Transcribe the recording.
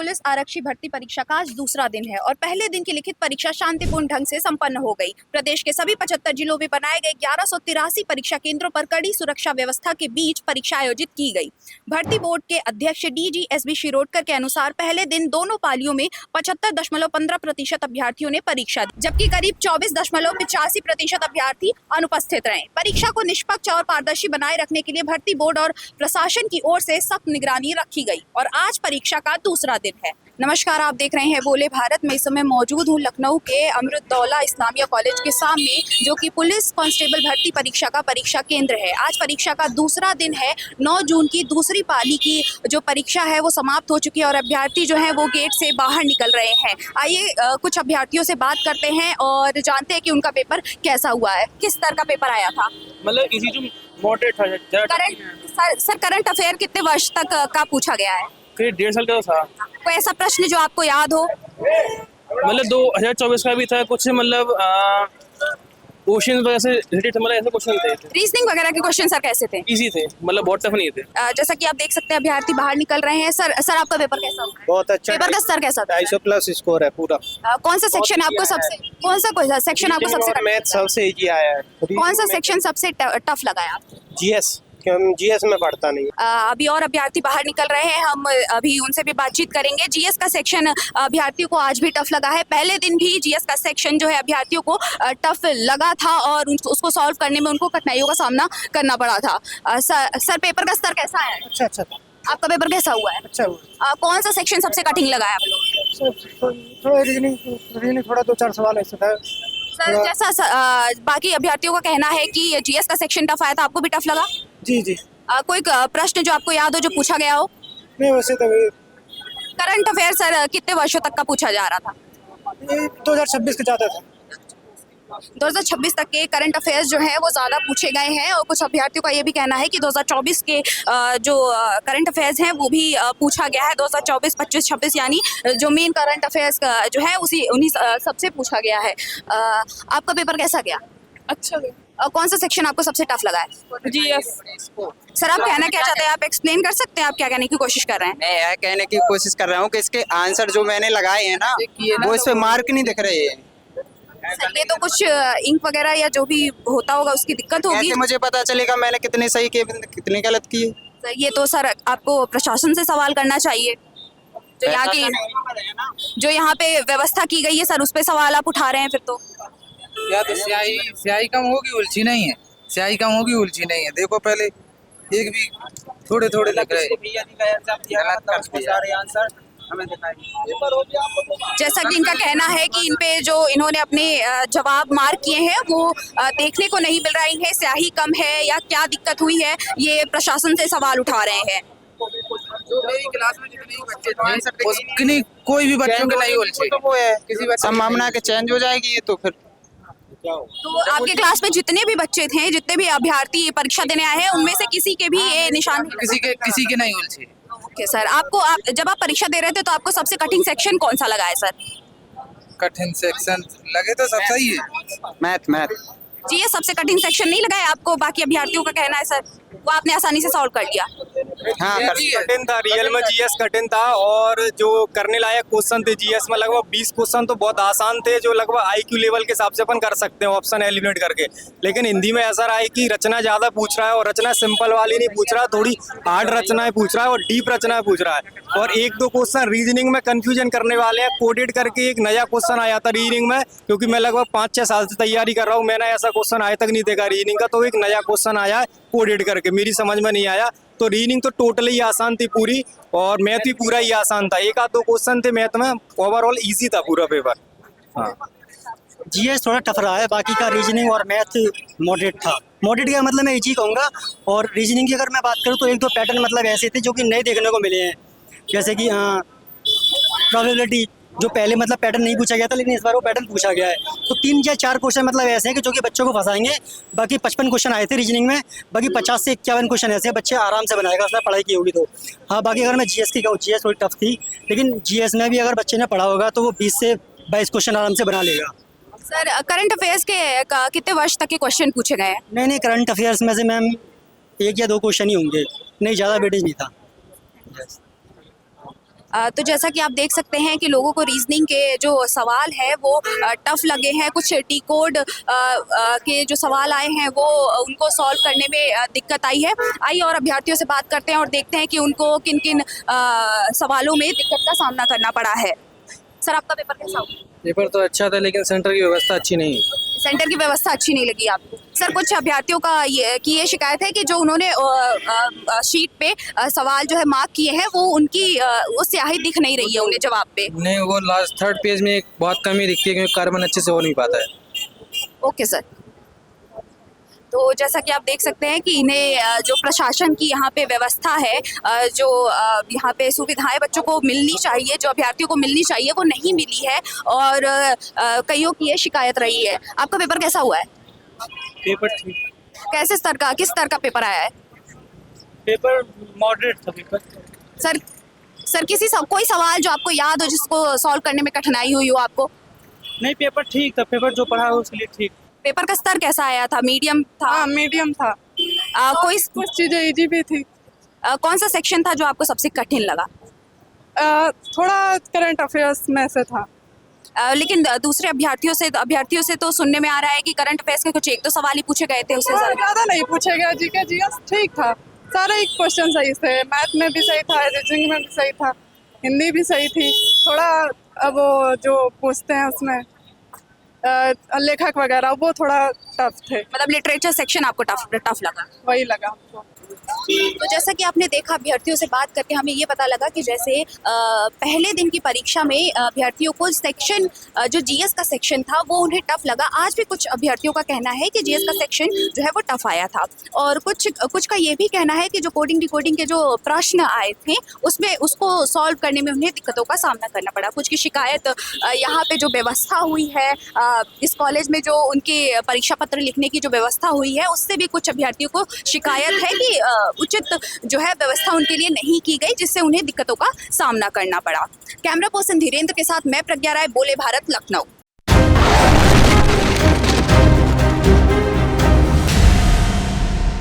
Police आरक्षी भर्ती परीक्षा का आज दूसरा दिन है और पहले दिन की लिखित परीक्षा शांतिपूर्ण ढंग से संपन्न हो गई। प्रदेश के सभी 75 जिलों में बनाए गए 1183 परीक्षा केंद्रों पर कड़ी सुरक्षा व्यवस्था के बीच परीक्षा आयोजित की गई। भर्ती बोर्ड के अध्यक्ष DG SB शिरोडकर के अनुसार पहले दिन दोनों पालियों में 75.15% अभ्यर्थियों ने परीक्षा दी, जबकि करीब 24.85% अभ्यर्थी अनुपस्थित रहे। परीक्षा को निष्पक्ष और पारदर्शी बनाए रखने के लिए भर्ती बोर्ड और प्रशासन की ओर से सख्त निगरानी रखी गई और आज परीक्षा का दूसरा दिन है। नमस्कार, आप देख रहे हैं बोले भारत। मैं इस समय मौजूद हूँ लखनऊ के अमृतदौला इस्लामिया कॉलेज के सामने, जो कि पुलिस कांस्टेबल भर्ती परीक्षा का परीक्षा केंद्र है। आज परीक्षा का दूसरा दिन है। 9 जून की दूसरी पाली की जो परीक्षा है वो समाप्त हो चुकी है और अभ्यर्थी जो है वो गेट से बाहर निकल रहे हैं। आइए कुछ अभ्यर्थियों से बात करते हैं और जानते हैं कि उनका पेपर कैसा हुआ है, किस तरह का पेपर आया था। मतलब इसी जो मॉडरेट था। सर करंट अफेयर कितने वर्ष तक का पूछा गया है? करीब 1.5 साल का था। कोई ऐसा प्रश्न जो आपको याद हो? मतलब 2024 का भी था कुछ, मतलब क्वेश्चन वगैरह से रिलेटेड, मतलब ऐसे क्वेश्चन थे। रीजनिंग वगैरह के क्वेश्चन सर कैसे थे? इजी थे, मतलब बहुत टफ नहीं थे। जैसा कि आप देख सकते हैं अभ्यर्थी बाहर निकल रहे हैं। सर आपका पेपर कैसा हुआ? बहुत अच्छा। पेपर का स्तर कैसा था? 250+ स्कोर है पूरा। कौन सा सेक्शन आपको सबसे सेक्शन आपको सबसे मैथ सबसे इजी आया है। कौन सा सेक्शन सबसे टफ लगा है आपको? जीएस, क्यों जीएस में पढ़ता नहीं। अभी और अभ्यर्थी बाहर निकल रहे हैं, हम अभी उनसे भी बातचीत करेंगे। जीएस का सेक्शन अभ्यर्थियों को आज भी टफ लगा है। पहले दिन भी जीएस का सेक्शन जो है अभ्यर्थियों को टफ लगा था और उसको सॉल्व करने में उनको कठिनाइयों का सामना करना पड़ा था। सर पेपर का स्तर कैसा है? अच्छा था। आपका पेपर कैसा हुआ है? अच्छा हुआ। कौन सा सेक्शन सबसे कठिन लगा है आप लोग? थोड़ा रीजनिंग थोड़ा 2-4 सवाल ऐसे था। सर जैसा बाकी अभ्यर्थियों का कहना है कि जीएस का सेक्शन टफ आया था, आपको भी टफ लगा? जी। कोई प्रश्न जो आपको याद हो जो पूछा गया हो? नहीं, वैसे तो करंट अफेयर सर कितने वर्षों तक का पूछा जा रहा था? 2026 का ज्यादा था। 2026 तक के करंट अफेयर्स जो हैं वो ज़्यादा पूछे गए हैं और कुछ अभ्यर्थियों का ये भी कहना है कि 2024 के जो करंट अफेयर्स हैं वो भी पूछा गया है। 2024, 25, 26 यानी जो मेन करंट अफेयर्स जो है उन्हीं सबसे पूछा गया है। आपका पेपर कैसा गया? अच्छा गया। कौन सा सेक्शन आपको सबसे टफ लगा है? जीएस। सर आप कहना क्या चाहते हैं? आप एक्सप्लेन कर सकते हैं आप क्या कहने की कोशिश कर रहे हैं? मैं यह कहने की कोशिश कर रहा हूँ कि इसके आंसर जो मैंने लगाए हैं ना वो इस पे मार्क नहीं दिख रहे हैं। सर ये तो कुछ इंक वगैरह या जो भी होता होगा उसकी दिक्कत होगी। कैसे मुझे पता चलेगा मैंने कितने सही किए कितने गलत किए? सर ये तो सर आपको प्रशासन से सवाल करना चाहिए। जो यहाँ पे व्यवस्था की गई है सर उस पे सवाल आप उठा रहे हैं फिर तो। या तो स्याही कम होगी उलझी नहीं है, स्याही कम होगी उलझी नहीं है। देखो पहले एक भी थोड़े लग रहे जैसा कि इनका कहना है कि इन पे जो इन्होंने अपने जवाब मार्क किए हैं वो देखने को नहीं मिल रही है। स्याही कम है या क्या दिक्कत हुई है, ये प्रशासन से सवाल उठा रहे हैं। क्लास में जितने भी बच्चे थे कोई भी बच्चों के नहीं उलझे, तो वो है किसी संभावना के चेंज हो जाएगी ये तो फिर। तो आपके क्लास में जितने भी बच्चे थे, जितने भी अभ्यर्थी परीक्षा देने आए हैं, उनमें से किसी के भी ये निशान? किसी के नहीं उलझे। ओके सर, जब आप परीक्षा दे रहे थे तो आपको सबसे कठिन सेक्शन कौन सा लगा है सर? कठिन सेक्शन लगे तो सब सही है। मैथ जी, ये सबसे कठिन सेक्शन नहीं लगा है आपको? बाकी अभ्यर्थियों का कहना है सर वो आपने आसानी से सॉल्व कर लिया। हाँ कठिन था, रियल में जीएस कठिन था और जो करने लायक क्वेश्चन थे जीएस में लगभग 20 क्वेश्चन तो बहुत आसान थे, जो लगभग आईक्यू लेवल के हिसाब से अपन कर सकते हैं ऑप्शन एलिमिनेट करके। लेकिन हिंदी में ऐसा रहा है कि रचना ज्यादा पूछ रहा है और रचना सिंपल वाली नहीं पूछ रहा, थोड़ी हार्ड रचनाएं पूछ रहा है और डीप रचनाएं पूछ रहा है। और 1-2 क्वेश्चन रीजनिंग में कंफ्यूजन करने वाले हैं। कोडेड करके एक नया क्वेश्चन आया था रीजनिंग में, क्योंकि मैं लगभग 5-6 साल से तैयारी कर रहा हूँ, मैंने ऐसा क्वेश्चन आज तक नहीं देखा रीजनिंग का। तो एक नया क्वेश्चन आया है कोडेड करके, मेरी समझ में नहीं आया। तो रीजनिंग तो टोटली आसान थी पूरी और मैथ भी पूरा ही आसान था। 1-2 क्वेश्चन थे मैथ में, ओवरऑल इजी था पूरा पेपर। हाँ, जीएस थोड़ा टफ रहा है, बाकी का रीजनिंग और मैथ मॉडरेट था। मॉडरेट का मतलब मैं इजी कहूँगा। और रीजनिंग की अगर मैं बात करूँ तो 1-2 पैटर्न मतलब ऐसे थे जो कि नए देखने को मिले हैं, जैसे कि प्रोबेबिलिटी, जो पहले मतलब पैटर्न नहीं पूछा गया था लेकिन इस बार वो पैटर्न पूछा गया है। तो 3 या 4 क्वेश्चन मतलब ऐसे हैं कि जो कि बच्चों को फंसाएंगे। बाकी 55 क्वेश्चन आए थे रीजनिंग में, बाकी 50 से 51 क्वेश्चन ऐसे हैं बच्चे आराम से बनाएगा, उसने पढ़ाई की होगी तो। हाँ, बाकी अगर मैं जीएस की कहूँ, जीएस थोड़ी टफ थी, लेकिन जीएस में भी अगर बच्चे ने पढ़ा होगा तो वो 20 से 22 क्वेश्चन आराम से बना लेगा। सर करंट अफेयर्स के कितने वर्ष तक के क्वेश्चन पूछे गए हैं? नहीं, करंट अफेयर्स में से मैम 1 या 2 क्वेश्चन ही होंगे, नहीं ज़्यादा वेटेज नहीं था। तो जैसा कि आप देख सकते हैं कि लोगों को रीजनिंग के जो सवाल है वो टफ लगे हैं। कुछ टी कोड के जो सवाल आए हैं वो उनको सॉल्व करने में दिक्कत आई है। आइए और अभ्यर्थियों से बात करते हैं और देखते हैं कि उनको किन किन सवालों में दिक्कत का सामना करना पड़ा है। सर, आपका पेपर कैसा हुआ? पेपर तो अच्छा था लेकिन सेंटर की व्यवस्था अच्छी नहीं है। सेंटर की व्यवस्था अच्छी नहीं लगी आपको? सर, कुछ अभ्यर्थियों का ये शिकायत है कि जो उन्होंने शीट पे सवाल जो है मार्क किए हैं वो उनकी वो स्याही दिख नहीं रही है उन्हें जवाब पे। नहीं, वो लास्ट थर्ड पेज में एक बहुत कमी दिखती है क्योंकि कार्बन अच्छे से हो नहीं पाता है। Okay sir. तो जैसा कि आप देख सकते हैं कि इन्हें जो प्रशासन की यहाँ पे व्यवस्था है, जो यहाँ पे सुविधाएं बच्चों को मिलनी चाहिए, जो अभ्यर्थियों को मिलनी चाहिए, वो नहीं मिली है और कईयों की ये शिकायत रही है। आपका पेपर कैसा हुआ है? पेपर ठीक, कैसे स्तर का, किस स्तर का पेपर आया है? पेपर मॉडरेट था पेपर। सर कोई सवाल जो आपको याद हो जिसको सॉल्व करने में कठिनाई हुई हो आपको? नहीं, पेपर ठीक था, पेपर जो पढ़ा उसके लिए ठीक। पेपर का स्तर कैसा आया था? मीडियम था? हाँ, मीडियम था। कुछ चीजें इजी भी थी। कौन सा सेक्शन था जो आपको सबसे कठिन लगा? थोड़ा करंट अफेयर्स में से था। लेकिन दूसरे अभ्यर्थियों से तो सुनने में आ रहा है कि करंट अफेयर्स के कुछ एक दो सवाल ही पूछे गए थे, उससे ज्यादा नहीं पूछे गए। जीके जीएस ठीक था, सारे एक क्वेश्चन सही थे। मैथ में भी सही था, रीजनिंग में भी सही था, हिंदी भी सही थी। थोड़ा अब वो जो पूछते हैं उसमें लेखक वगैरह वो थोड़ा टफ थे। मतलब लिटरेचर सेक्शन आपको टफ लगा? वही लगा हमको। तो जैसा कि आपने देखा, अभ्यर्थियों से बात करके हमें ये पता लगा कि जैसे पहले दिन की परीक्षा में अभ्यर्थियों को सेक्शन जो जीएस का सेक्शन था वो उन्हें टफ लगा। आज भी कुछ अभ्यर्थियों का कहना है कि जीएस का सेक्शन जो है वो टफ आया था और कुछ का ये भी कहना है कि जो कोडिंग डिकोडिंग के जो प्रश्न आए थे उसमें उसको सॉल्व करने में उन्हें दिक्कतों का सामना करना पड़ा। कुछ की शिकायत यहाँ पे जो व्यवस्था हुई है इस कॉलेज में, जो उनके परीक्षा पत्र लिखने की जो व्यवस्था हुई है, उससे भी कुछ अभ्यर्थियों को शिकायत है कि उचित जो है व्यवस्था उनके लिए नहीं की गई, जिससे उन्हें दिक्कतों का सामना करना पड़ा। कैमरा पर्सन धीरेन्द्र के साथ मैं प्रज्ञा राय, बोले भारत, लखनऊ।